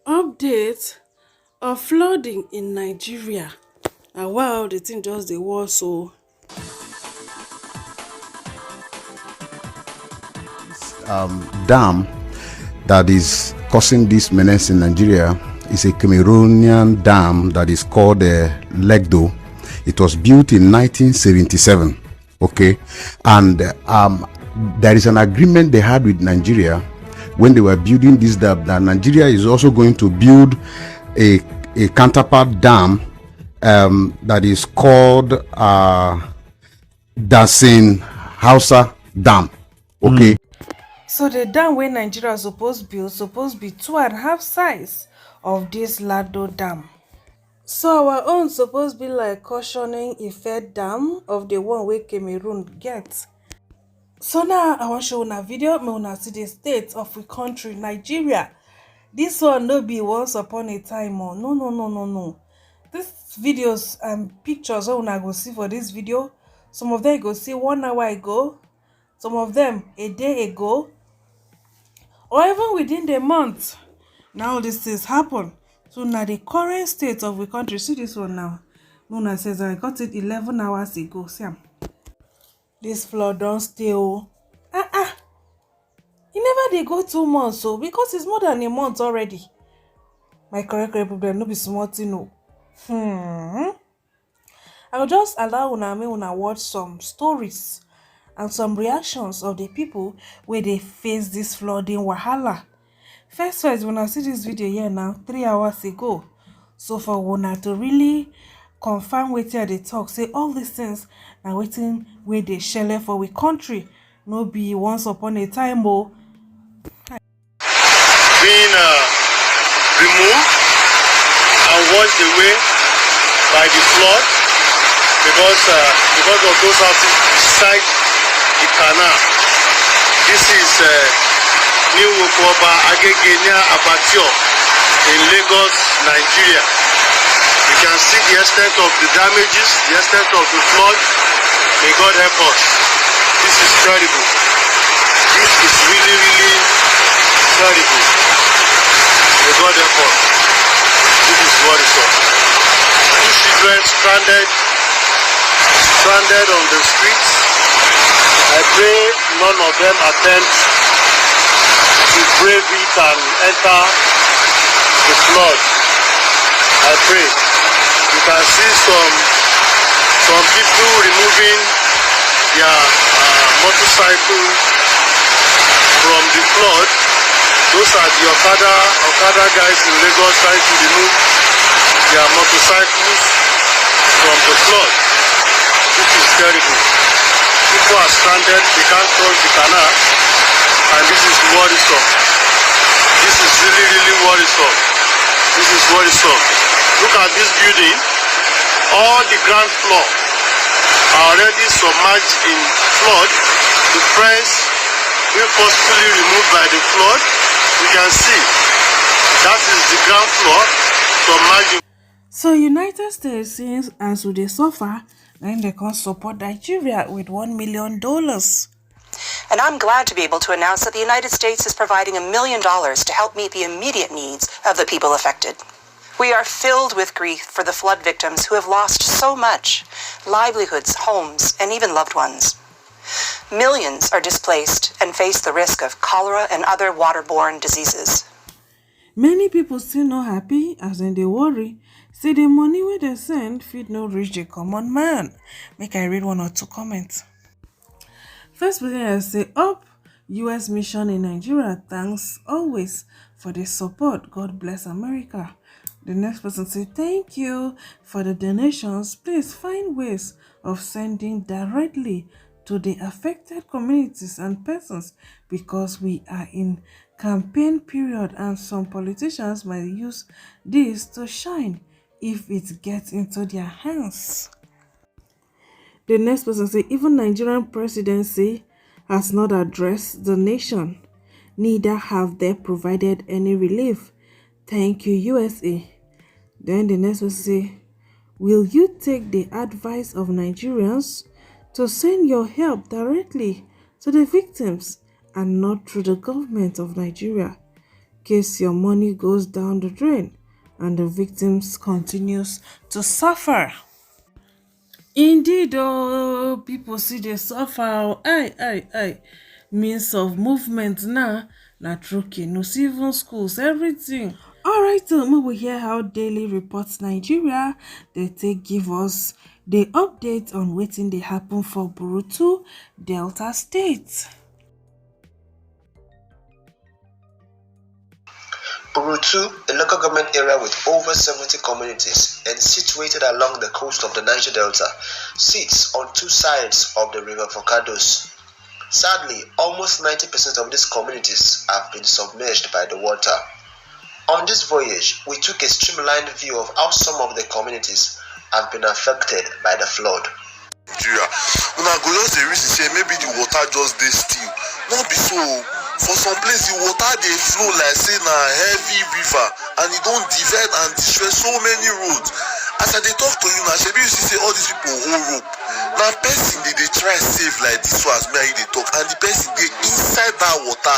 Update of flooding in Nigeria. And wow, the thing just the war so. Dam that is causing this menace in Nigeria is a Cameroonian dam that is called Legdo. It was built in 1977. Okay, and there is an agreement they had with Nigeria when they were building this dam that Nigeria is also going to build a counterpart dam that is called Dasin Hausa Dam. Okay. So the dam where Nigeria supposed build supposed be 2.5 size of this Lado dam. So our own supposed be like cautioning effect dam of the one where Cameroon gets. So now I want show una video me una see the state of the country Nigeria. This one no be once upon a time or no. This videos and pictures wey una go see for this video, some of them you go see 1 hour ago, some of them a day ago, or even within the month. Now this things happen. So now the current state of the country, see this one now. Una says I got it 11 hours ago. See am. This flood don't stay oh. E never dey go 2 months so because it's more than a month already. My correct problem no be small thing o. I will just allow una make una watch some stories and some reactions of the people where they face this flooding wahala. First, when I see this video here now, 3 hours ago. So for una to really confirm wetin I dey talk, say all these things na wetin wey dey shele for we country, no be once upon a time o. Being removed and washed away by the flood because of those houses beside the canal. This is New Wokoba Agegenia Abatio in Lagos, Nigeria. You can see the extent of the damages, the extent of the flood. May God help us. This is terrible. This is really terrible. May God help us. This is what is up. Two children stranded on the streets. I pray none of them attempt to brave it and enter the flood. I pray. You can see some people removing their motorcycle from the flood. Those are the Okada guys in Lagos trying to remove their motorcycles from the flood. This is terrible. People are stranded, they can't cross the canal, and this is what is up. This is really what is up. This is what is up. Look at this building. All the ground floor are already submerged in flood. The friends were forcefully removed by the flood. You can see that is the ground floor submerged. So United States since as we dey suffer, then they can support Nigeria with $1 million. And I'm glad to be able to announce that the United States is providing $1 million to help meet the immediate needs of the people affected. We are filled with grief for the flood victims who have lost so much, livelihoods, homes, and even loved ones. Millions are displaced and face the risk of cholera and other waterborne diseases. Many people still not happy as in they worry. Say the money where they send fit no reach the common man. Make I read 1 or 2 comments. First person say up US mission in Nigeria, thanks always for the support. God bless America. The next person say thank you for the donations. Please find ways of sending directly to the affected communities and persons because we are in campaign period and some politicians might use this to shine if it gets into their hands. The next person say even Nigerian presidency has not addressed the nation, neither have they provided any relief. Thank you, USA. Then the next person say, will you take the advice of Nigerians to send your help directly to the victims and not through the government of Nigeria? case your money goes down the drain and the victims continues to suffer. Indeed, oh, people see they suffer. Oh, aye. Means of movement now, na through canoes, even schools, everything. Alright, so we will hear how Daily Reports Nigeria they take give us the update on wetin dey happen for Burutu, Delta State. Burutu, a local government area with over 70 communities and situated along the coast of the Niger Delta, sits on two sides of the river Focados. Sadly, almost 90% of these communities have been submerged by the water. On this voyage, we took a streamlined view of how some of the communities have been affected by the flood. Nigeria, una go just dey reason say maybe the water just dey still. No be so. For some place the water dey flow like say na heavy river and e don divide and destroy so many roads. As I dey talk to you now, shebi you see say all these people hold rope. Na person dey try save like this one as me and you dey talk, and the person dey inside that water.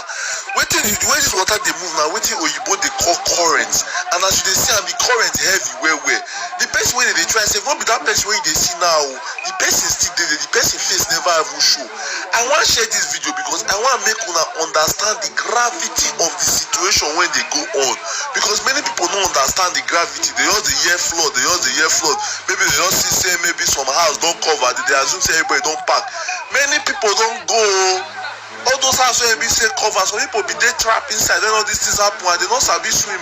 Wetin the way this water dey move na wetin oyibo dey call current, and as you dey see am, the current heavy well. The person wey dey try save no be that person wey you dey see now. The person still dey there, the person face never even show. I wan share this video because I wan make una understand the gravity of the situation when dey go on, because many people no understand the gravity. They just dey hear flood, maybe they just see say maybe some house don cover, they assume say everybody don pack. Many people don go. All those houses wey be say cover, some people be dey trapped inside when all these things happen and they no sabi swim.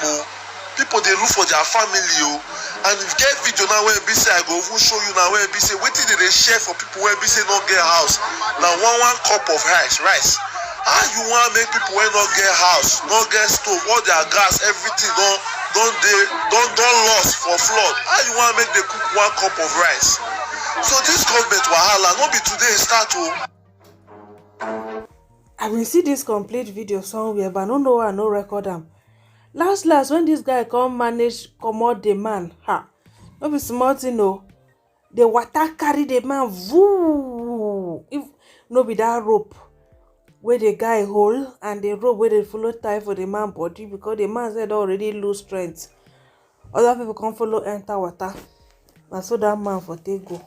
People dey look for their family. And if get video now wey be say I go even show you now wey be say wetin dey share for people wey be say no get house. Now one cup of rice. How you want make people wey no get house, no get stove, all their gas, everything don't lost for flood? How you want make they cook one cup of rice? So this government wahala no be today start. I will see this complete video somewhere, but I don't know why I no record them. Last when this guy come manage comot the man, no be small thing o. The water carry the man, woo! If no be that rope where the guy hold and the rope where they follow tie for the man body, because the man said already lose strength. Other people come follow enter water, and so that man for take go.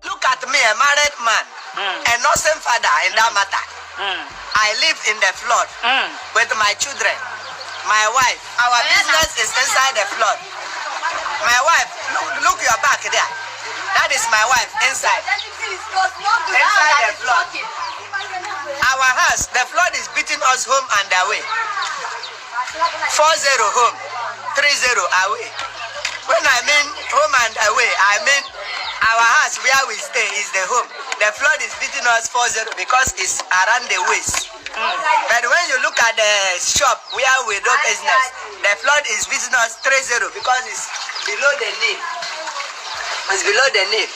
Look at me, a married man, a nursing father in that matter. I live in the flood with my children, my wife. Our business is inside the flood. My wife, look your back there. That is my wife inside the flood. Our house, the flood is beating us home and away. 40 home, 30 away. When I mean home and away, I mean our house where we stay is the home. The flood is beating us 40 because it's around the waist. But when you look at the shop where we do business, the flood is beating us 30 because it's below the knee. It's below the knee.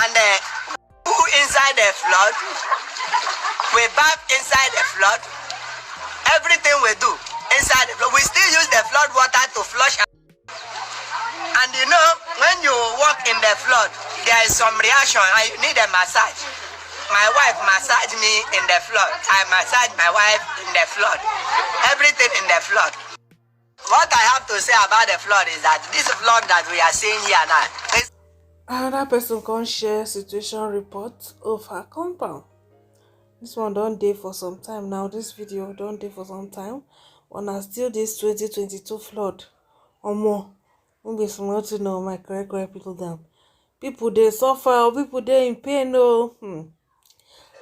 And who inside the flood, we bath inside the flood. Everything we do inside the flood. We still use the flood water to flush. And you know, when you walk in the flood, there is some reaction and you need a massage. My wife massaged me in the flood. I massaged my wife in the flood. Everything in the flood. What I have to say about the flood is that this flood that we are seeing here now is... Another person can share situation report of her compound. This one don't dey for some time now. This video don't dey for some time. On a still this 2022 flood. Or more. Won't be small to know my correct people down. People they suffer, people they in pain.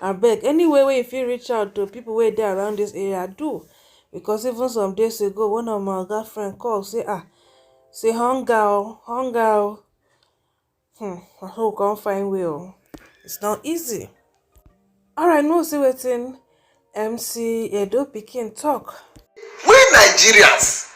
I beg. Anyway, where if you reach out to people where they around this area, do. Because even some days ago, one of my girlfriend called, say hunger. I hope can't find way. It's not easy. Alright, no see wetin MC Edo Pikin talk. We Nigerians,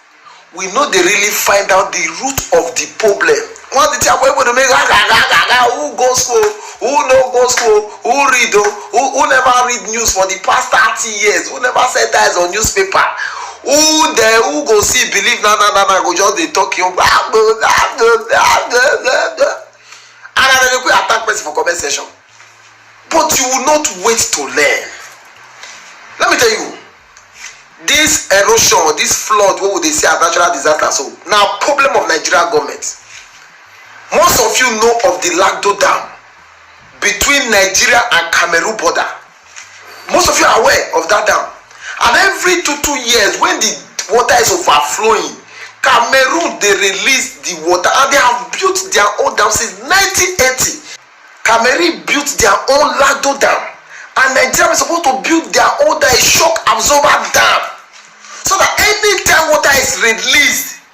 we know they really find out the root of the problem. What the time we to make who go school, who no go school, who read, who never read news for the past 30 years, who never set eyes on newspaper, who go see believe na go just they talk you and then they attack person for comment section. But you will not wait to learn. Let me tell you, this erosion, this flood, what would they say as natural disaster? So now problem of Nigerian government. Most of you know of the Lagdo Dam between Nigeria and Cameroon border. Most of you are aware of that dam. And every 2 years, when the water is overflowing, Cameroon, they release the water, and they have built their own dam since 1980. Cameroon built their own Lagdo Dam, and Nigeria is supposed to build their own shock absorber dam, so that anytime water is released,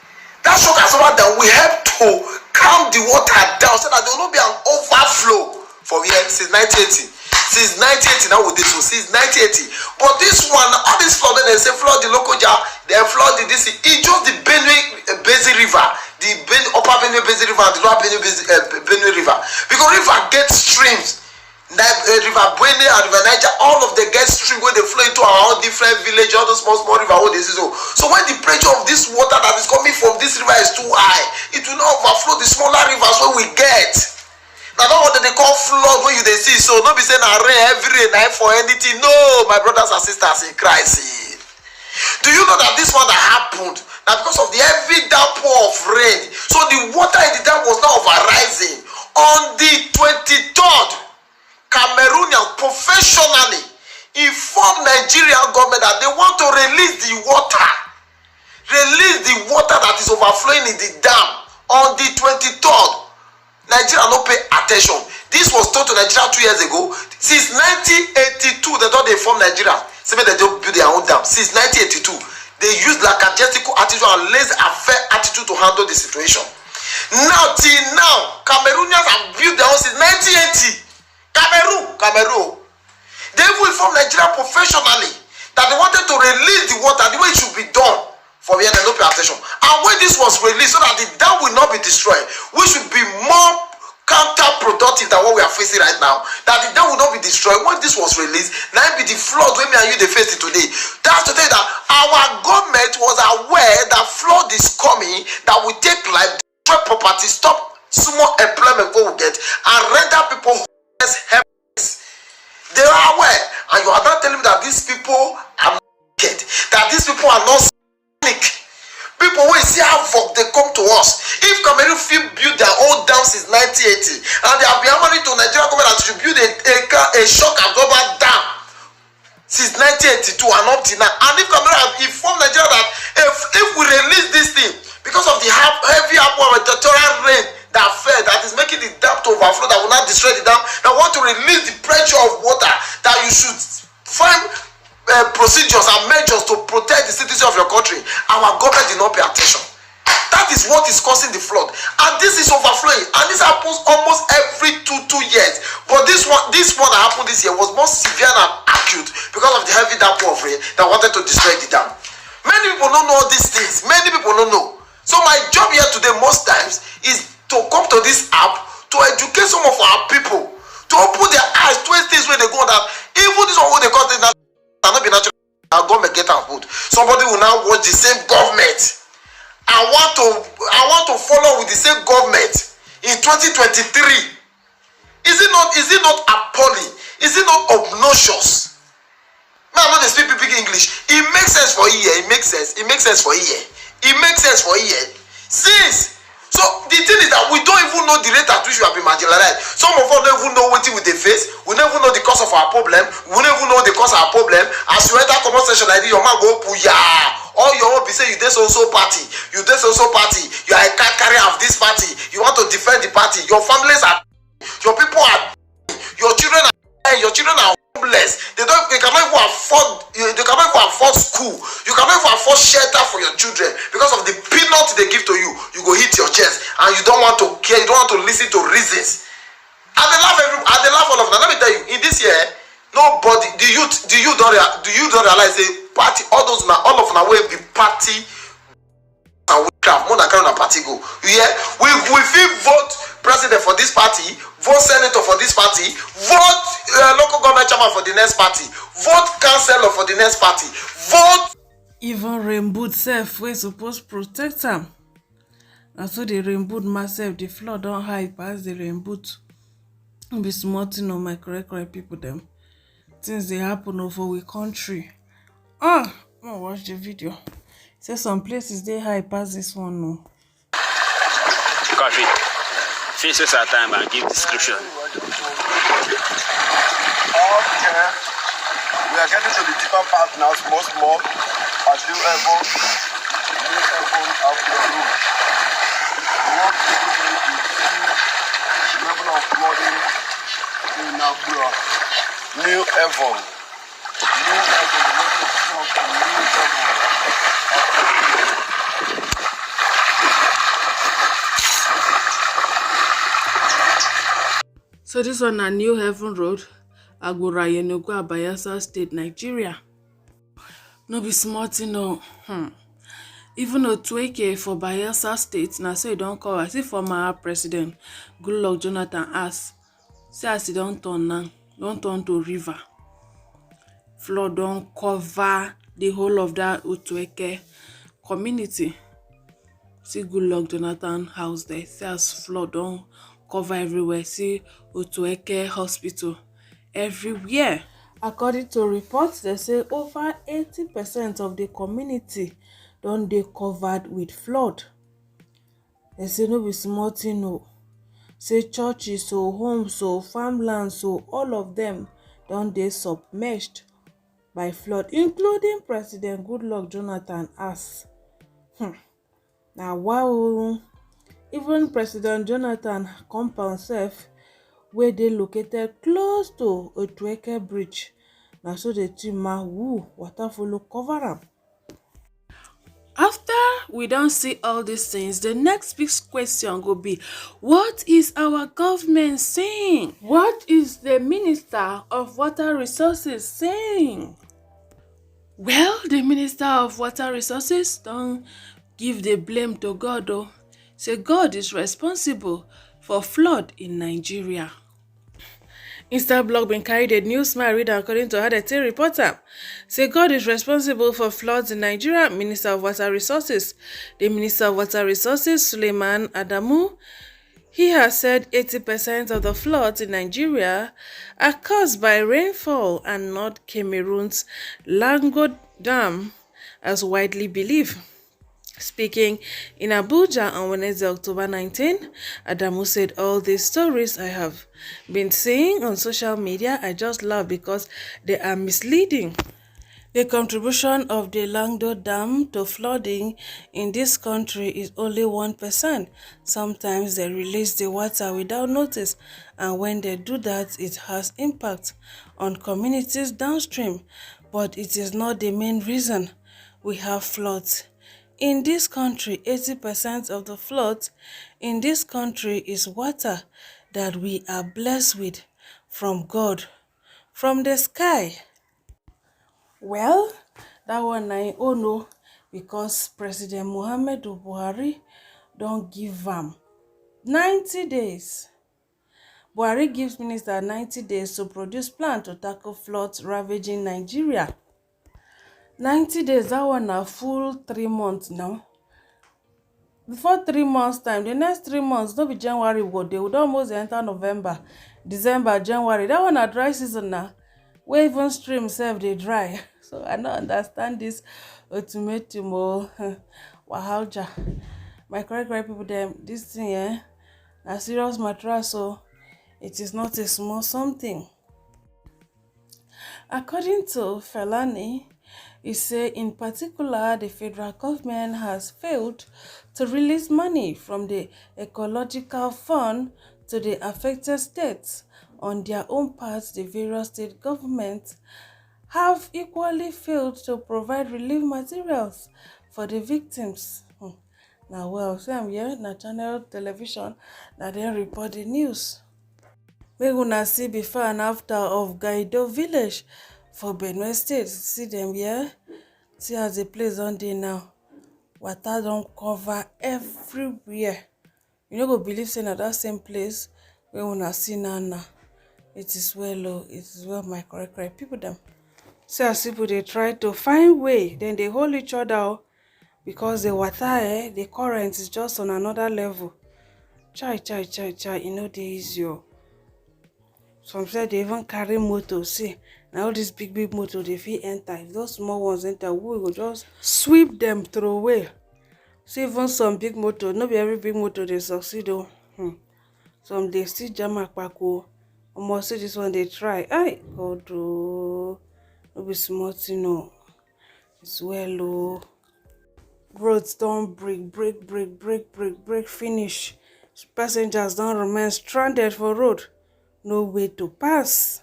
that shock absorber dam will help to calm the water down, so that there will not be an overflow for here since 1980. Since 1980 now with this one, since 1980. But this one, all this flood, they say flood the local jar, they flood the this. It's just the Benue Basin River, the upper Benue Basin River, and the lower Benue River. Because river gets streams. River Benue and River Niger, all of them get stream where they flow into our own different village, all those small river. All this is so when the pressure of this water that is coming from this river is too high, it will not overflow the smaller rivers where we get. Now that what they call flood when you they see, so don't be saying rain every night for anything. No, my brothers and sisters in Christ. Do you know that this one that happened? Now because of the heavy downpour of rain, so the water in the dam was now rising. On the 23rd, Cameroonians professionally informed Nigerian government that they want to release the water that is overflowing in the dam on the 23rd. Nigeria no pay attention. This was told to Nigeria 2 years ago. Since 1982, they don't inform Nigeria. Say they don't build their own dam. Since 1982, they used lackadaisical attitude and laissez-faire attitude to handle the situation. Now, till now, Cameroonians have built their own since 1980. Cameroon. They even informed Nigeria professionally that they wanted to release the water the way it should be done. For here, they don't pay attention. And when this was released, so that the dam will not be destroyed, we should be more counterproductive than what we are facing right now. That the dam will not be destroyed. When this was released, now it be the flood when me and you they face it today. That's to tell you that our government was aware that flood is coming, that will take life, destroy property, stop small employment we will get, and render people helpless. They are aware, and you are not telling me that these people are naked, that these people are not. People will see how they come to us. If Cameroon built their own dam since 1980, and they have been hammering to Nigerian government that should build a shock absorber dam since 1982 and up till now, and if Cameroon have informed Nigeria that if we release this thing because of the heavy outpour of territorial rain that fell, that is making the dam to overflow, that will not destroy the dam, that want to release the pressure of water, that you should find procedures and measures to protect the citizens of your country. Our government did not pay attention. That is what is causing the flood, and this is overflowing, and this happens almost every two years. But this one that happened this year was more severe and acute because of the heavy downpour of rain that wanted to destroy the dam. Many people don't know these things. Many people don't know. So my job here today most times is to come to this app to educate some of our people, to open their eyes to things where they go that even this one what they call this not be natural. Our government get and put. Somebody will now watch the same government. I want to follow with the same government in 2023. Is it not appalling? Is it not obnoxious? Man, I know they speak English. It makes sense for here. It makes sense for here. Since so the thing is that we don't even know the rate at which we have been marginalized. Some of us don't even know what we face. We don't even know the cause of our problem. We don't even know the cause of our problem. As you enter comment section like this, your man go puya. All your own be say you this also party. You this also party. You are a card carrier of this party. You want to defend the party. Your families are, your people are, your children are homeless. They cannot even afford school. You cannot even afford shelter for your children because of the peanuts they give to you. You go hit your chest and you don't want to care. You don't want to listen to reasons. And they laugh all of them. Let me tell you, in this year, nobody, the youth don't realize a party. All of them will be party and witchcraft more than kind of party go. Yeah, we feel vote president for this party, vote senator for this party, vote local government chairman for the next party, vote councillor for the next party, vote. Even rain boot self we supposed protect am. And so the rain boot myself, the flood don't high pass the rain boot. Be smart to know my correct people them. Things they happen over we country. I'm gonna watch the video. Say some places they high pass this one no. Coffee. Finish this our time and give description. Okay. We are getting to the deeper part now, small. As you ever out the room. What level of flooding in Abura? New Avon. New Avon. So this one a New Heaven Road, Agora Yenogwa, Bayelsa State, Nigeria. No be small thing no. Even though 2K for Bayelsa State, now so you don't call. I see former President Goodluck Jonathan ask, say as he don't turn now, don't turn to river. Flood don't cover the whole of that Otueke community. See Goodluck Jonathan house there. See as flood don't cover everywhere. See Otueke hospital everywhere. According to reports, they say over 80% of the community don't they covered with flood. They say no be small thing no. Say churches, so homes, so farmlands, so all of them don't they submerged by flood, including President Goodluck Jonathan as. Now wow, even President Jonathan compound self where they located close to Otueke Bridge. Now so the team water follow cover am. After we don't see all these things, the next big question go be, what is our government saying? What is the Minister of Water Resources saying? Well, the Minister of Water Resources don't give the blame to God though. Say God is responsible for flood in Nigeria. Instablog been carried a news smile read according to how the teen reporter. Say God is responsible for floods in Nigeria. Minister of Water Resources. The Minister of Water Resources, Suleiman Adamu, he has said 80% of the floods in Nigeria are caused by rainfall and not Cameroon's Lango Dam, as widely believed. Speaking in Abuja on Wednesday, October 19, Adamu said, all these stories I have been seeing on social media, I just laugh because they are misleading. The contribution of the Langdo Dam to flooding in this country is only 1%. Sometimes they release the water without notice, and when they do that, it has impact on communities downstream. But it is not the main reason we have floods. In this country, 80% of the floods in this country is water that we are blessed with from God, from the sky. Well, that one I know because President Muhammadu Buhari don't give 90 days. Buhari gives minister 90 days to produce plan to tackle floods ravaging Nigeria. 90 days, that one a full 3 months now. Before 3 months time, the next 3 months, no be January go, they would almost enter November, December, January. That one a dry season now. Where even stream self they dry. So I don't understand this ultimatum or wahalja. My correct people them this thing a serious matter, so it is not a small something. According to Felani, he said in particular the federal government has failed to release money from the ecological fund to the affected states. On their own part, the various state governments have equally failed to provide relief materials for the victims. Now, well, so I'm here na channel television that they report the news. Make una see before and after of Gaido village for Benue State. See them here. See as the place on dey now. Water don't cover everywhere. You no go believe say na that same place where una see now. It is well, it is well, my correct people them. See as people they try to find way, then they hold each other because the water, the current is just on another level. Chai, you know they easy. Some say they even carry motor, see, Now all these big motor they fit enter. If those small ones enter, we go just sweep them throw away. See, even some big motor, not be every big motor they succeed though. Some they still jam akpako. Almost see this one they try. Ay God, oh, no be smart, you know. It's well, oh. Roads don't break, finish. Passengers don't remain stranded for road. No way to pass.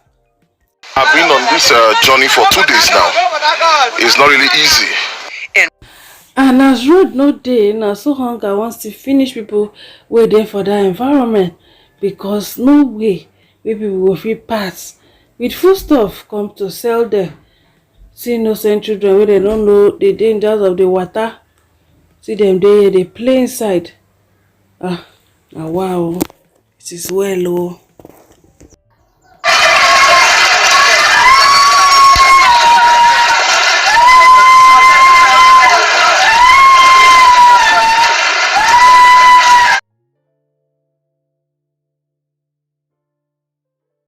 I've been on this journey for 2 days now. It's not really easy. And as road no dey, na so hunger wants to finish people wey dey for that environment, because no way wey people go fit pass with foodstuff come to sell them. See innocent children wey dem no know the dangers of the water. See them dey here dey play inside. Na wow, it is well oh.